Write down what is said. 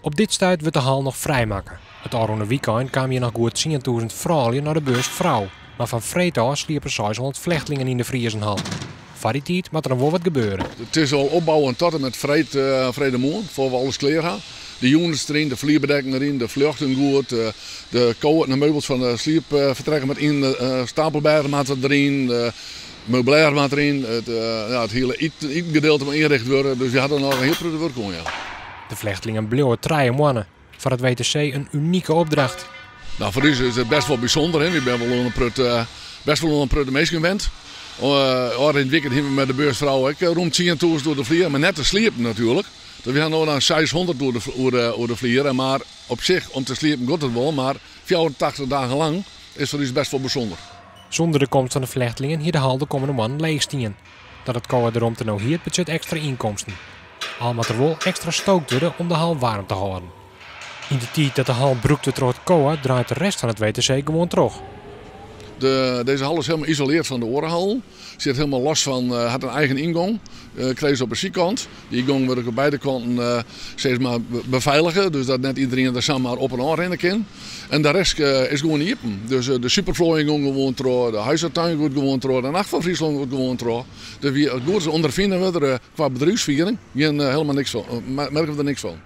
Op dit stuit wordt de hal nog vrijmaken. Het afgelopen weekend kwamen hier nog goed 10.000 vrouwen naar de beurs Vrouw. Maar van vreed sliepen 600 vluchtelingen in de Friesenhal. Voor die tijd moet er nog wel wat gebeuren. Het is al opbouwen tot en met vredemorgen, voor we alles klaar gaan. De jongens erin, de vlierbedekken erin, de vluchten goed, de kouden en meubels van de sliep vertrekken met in, de stapelbergen maat erin, de meubilair maat erin, het hele gedeelte moet ingericht worden. Dus we hadden nog een heel groot werk aan, ja. De vluchtelingen bleven 3 maanden. Voor het WTC een unieke opdracht. Nou, voor ons is het best wel bijzonder. Hè? Ik ben wel best wel een prut meest gewend. In het weekend hebben we met de beursvrouw rond 10.000 door de vlier, maar net te sliepen natuurlijk. Dus we gaan nu naar 600 door de vlier. Maar op zich, om te sliepen gaat het wel, maar 84 dagen lang is voor ons best wel bijzonder. Zonder de komst van de vluchtelingen hier de hal de komende maanden leegstien. Dat het koude erom te nou hier budget extra inkomsten. Al moet er wel extra stookt worden om de hal warm te houden. In de tijd dat de hal broekte door het koude draait de rest van het WTC gewoon terug. Deze hal is helemaal geïsoleerd van de orenhal. Zit helemaal los van, had een eigen ingang. Kreeg ze op de zijkant. Die ingang wordt op beide kanten steeds maar beveiligen. Dus dat net iedereen er samen op en aan rennen kan. En de rest is gewoon niet open. Dus de supervlooiing gewoon trouw, de huistuin wordt gewoon trouw, de nacht van Friesland wordt gewoon trouw. Dus het goed ondervinden we er qua bedrijfsviering helemaal niks van. Merken we er niks van.